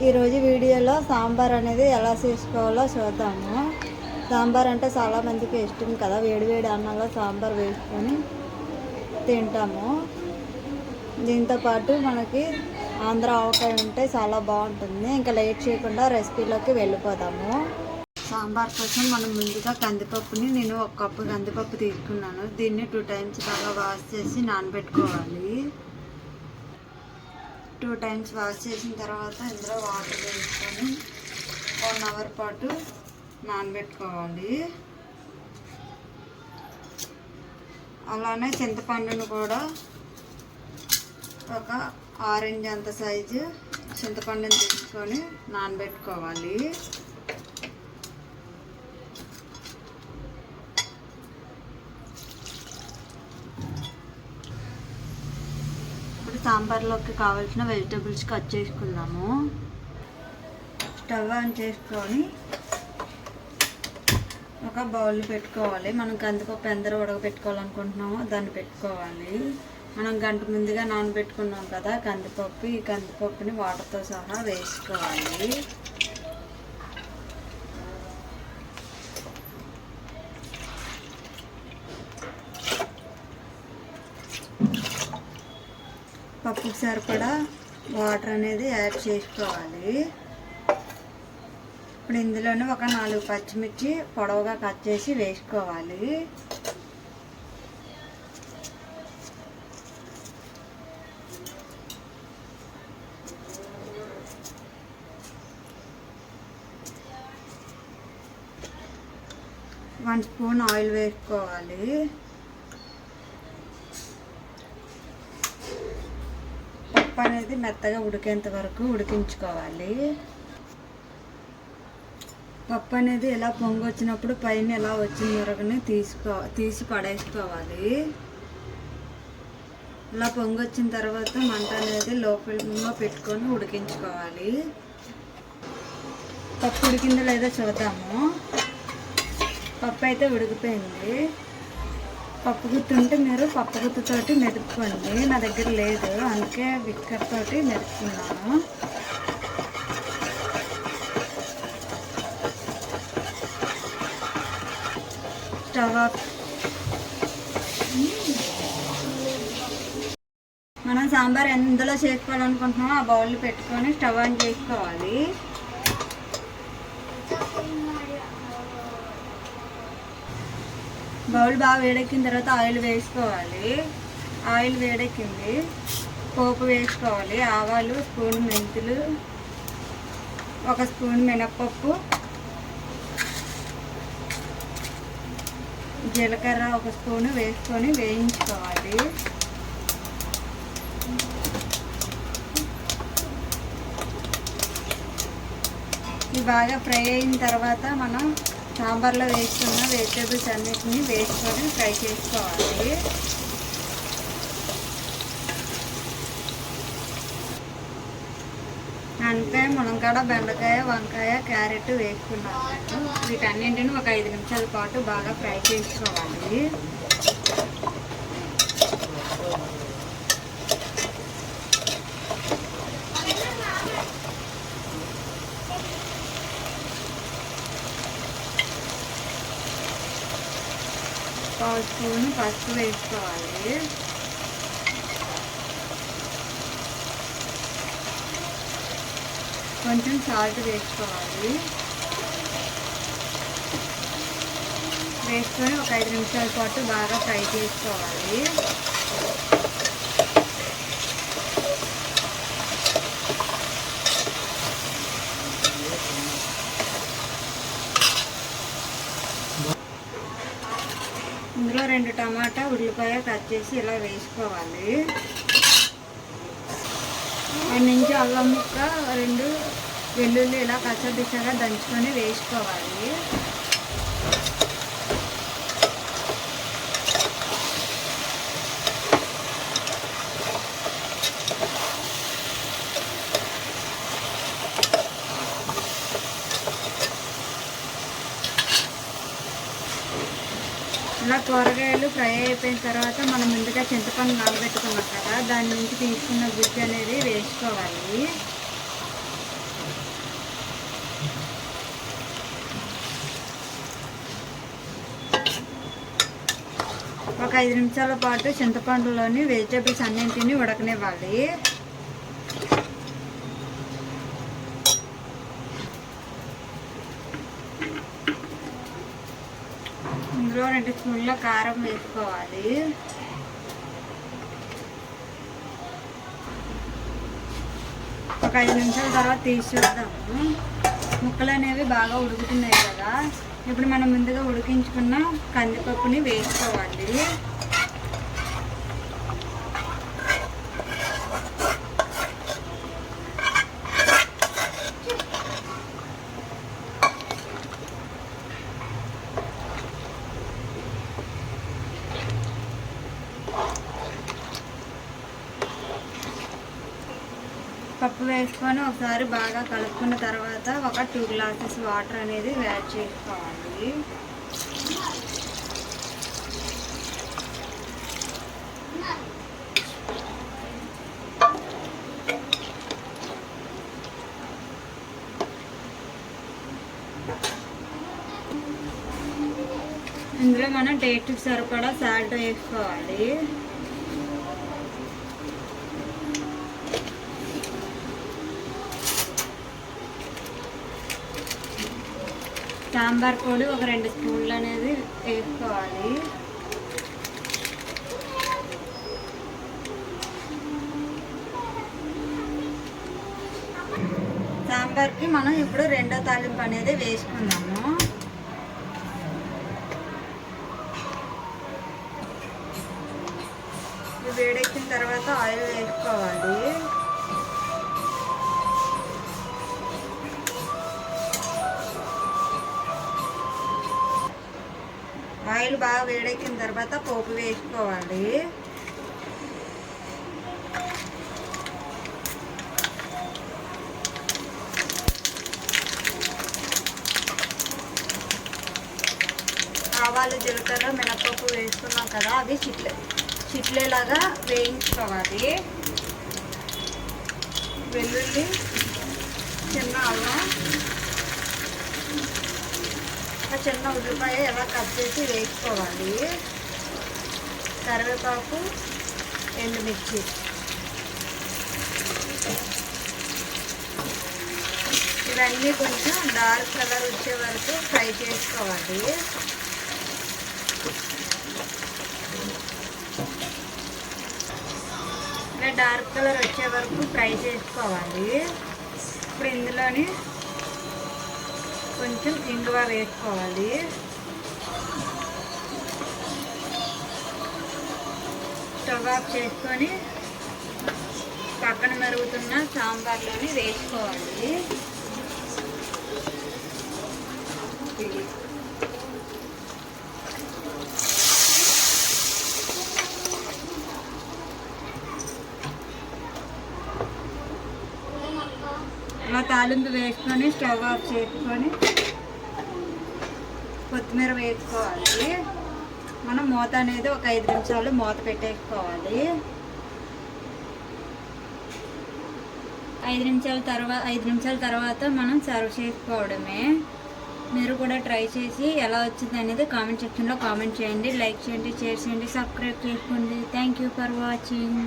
ఈరోజు వీడియోలో సాంబార్ అనేది ఎలా చేసుకోవాలో చూద్దాము. సాంబార్ అంటే చాలామందికి ఇష్టం కదా, వేడివేడి అన్నంలో సాంబార్ వేసుకొని తింటాము. దీంతోపాటు మనకి ఆంధ్ర ఆవకాయ ఉంటే చాలా బాగుంటుంది. ఇంకా లేట్ చేయకుండా రెసిపీలోకి వెళ్ళిపోదాము. సాంబార్ కోసం మనం ముందుగా కందిపప్పుని, నేను 1 కప్పు కందిపప్పు తీసుకున్నాను. దీన్ని 2 టైమ్స్ బాగా వాష్ చేసి నానబెట్టుకోవాలి. 2 టైమ్స్ వాష్ చేసిన తర్వాత ఇందులో వాటర్ వేసుకొని 1 అవర్ పాటు నానబెట్టుకోవాలి. అలానే చింతపండును కూడా ఒక ఆరెంజ్ అంత సైజు చింతపండుని తీసుకొని నానబెట్టుకోవాలి. సాంబార్లోకి కావాల్సిన వెజిటేబుల్స్ కట్ చేసుకుందాము. స్టవ్ ఆన్ చేసుకొని ఒక బౌల్ పెట్టుకోవాలి. మనం కందిపప్పు ఎందరూ ఉడకబెట్టుకోవాలనుకుంటున్నామో దాన్ని పెట్టుకోవాలి. మనం గంట ముందుగా నానబెట్టుకున్నాం కదా కందిపప్పు, ఈ కందిపప్పుని వాటర్తో సహా వేసుకోవాలి. పప్పుకి సరిపడా వాటర్ అనేది యాడ్ చేసుకోవాలి. ఇప్పుడు ఇందులోనే ఒక 4 పచ్చిమిర్చి పొడవుగా కట్ చేసి వేసుకోవాలి. వన్ స్పూన్ ఆయిల్ వేసుకోవాలి. పప్పు అనేది మెత్తగా ఉడికేంత వరకు ఉడికించుకోవాలి. పప్పు అనేది ఇలా పొంగు వచ్చినప్పుడు పైన ఇలా వచ్చిన వరకుని తీసి పడేసుకోవాలి. ఇలా పొంగు వచ్చిన తర్వాత మంట అనేది లోపల పెట్టుకొని ఉడికించుకోవాలి. పప్పు ఉడికిందో లేదో చూద్దాము. పప్పు అయితే ఉడికిపోయింది. పప్పు గుత్తి ఉంటే మీరు పప్పు గుత్తితోటి మెదుపుకోండి. నా దగ్గర లేదు, అందుకే విక్కర్ తోటి మెదుపుకున్నాను. Stove off. మనం సాంబార్ ఎందులో చేసుకోవాలనుకుంటున్నామో ఆ బౌల్ పెట్టుకొని స్టవ్ ఆన్ చేసుకోవాలి. బౌల్ బాగా వేడెక్కిన తర్వాత ఆయిల్ వేసుకోవాలి. ఆయిల్ వేడెక్కింది, పోపు వేసుకోవాలి. ఆవాలు, స్పూన్ మెంతులు, 1 స్పూన్ మినప్పప్పు, జీలకర్ర 1 స్పూన్ వేసుకొని వేయించుకోవాలి. ఇవి బాగా ఫ్రై అయిన తర్వాత మనం సాంబార్లో వేసుకున్న వెజిటేబుల్స్ అన్నిటిని వేసుకొని ఫ్రై చేసుకోవాలి. అంటే మునక్కాడ, బెండకాయ, వంకాయ, క్యారెట్ వేసుకున్నాను. వీటన్నింటిని ఒక 5 నిమిషాల పాటు బాగా ఫ్రై చేసుకోవాలి. పావు స్పూన్ పసుపు వేసుకోవాలి. కొంచెం సాల్ట్ వేసుకోవాలి. వేసుకొని ఒక 5 నిమిషాల పాటు బాగా ఫ్రై చేసుకోవాలి. ఇందులో 2 టమాటా, ఉల్లిపాయ కట్ చేసి ఇలా వేసుకోవాలి. 1 ఇంచు అల్లం ముక్క, 2 వెల్లుల్లి ఇలా కచ్చడిచ్చగా దంచుకొని వేసుకోవాలి. ఇలా కూరగాయలు ఫ్రై అయిపోయిన తర్వాత మనం ముందుగా చింతపండు నానబెట్టుకున్నాం కదా, దాని నుంచి తీసుకున్న గుజ్జు అనేది వేసుకోవాలి. ఒక 5 నిమిషాల పాటు చింతపండులోని వెజిటేబుల్స్ అన్నింటినీ ఉడకనివ్వాలి. ఇందులో 2 స్పూన్ల కారం వేసుకోవాలి. ఒక 5 నిమిషాల తర్వాత తీసి చూద్దాము. ముక్కలు అనేవి బాగా ఉడుకుతున్నాయి కదా. ఇప్పుడు మనం ముందుగా ఉడికించుకున్న కందిపప్పుని వేసుకోవాలి. పప్పు వేసుకొని ఒకసారి బాగా కలుపుకున్న తర్వాత ఒక 2 గ్లాసెస్ వాటర్ అనేది యాడ్ చేసుకోవాలి. ఇందులో మనం టేస్ట్కి సరిపడా సాల్ట్ వేసుకోవాలి. సాంబార్ పొడి ఒక 2 స్పూన్లు అనేది వేసుకోవాలి. సాంబార్కి మనం ఇప్పుడు 2వ తాలింపు అనేది వేసుకున్నాము. వేడెక్కిన తర్వాత ఆయిల్ వేసుకోవాలి. ఆయిల్ బాగా వేడెక్కిన తర్వాత పోపు వేసుకోవాలి. ఆవాలు, జీలకర్ర, మినపప్పు వేసుకున్నాం కదా, అవి చిట్లేలాగా వేయించుకోవాలి. వెల్లుల్లి, చిన్న అల్లం, చిన్న ఉల్లిపాయ ఎలా కట్ చేసి వేసుకోవాలి. కరివేపాకు, ఎండుమిర్చి. ఇవన్నీ కొంచెం డార్క్ కలర్ వచ్చే వరకు ఫ్రై చేసుకోవాలి. ఇలా డార్క్ కలర్ వచ్చే వరకు ఫ్రై చేసుకోవాలి. ఇప్పుడు ఇందులోని కొంచెం ఇంగువ వేసుకోవాలి. స్టవ్ ఆఫ్ చేసుకొని పక్కన మరుగుతున్న సాంబార్లోని వేసుకోవాలి. అలా తాలింపు వేసుకొని స్టవ్ ఆఫ్ చేసుకొని కొత్తిమీర వేసుకోవాలి. మనం మూత అనేది ఒక 5 నిమిషాలు మూత పెట్టేసుకోవాలి. 5 నిమిషాల తర్వాత మనం సర్వ్ చేసుకోవడమే. మీరు కూడా ట్రై చేసి ఎలా వచ్చింది అనేది కామెంట్ సెక్షన్లో కామెంట్ చేయండి. లైక్ చేయండి, షేర్ చేయండి, సబ్స్క్రైబ్ చేసుకోండి. Thank you for watching.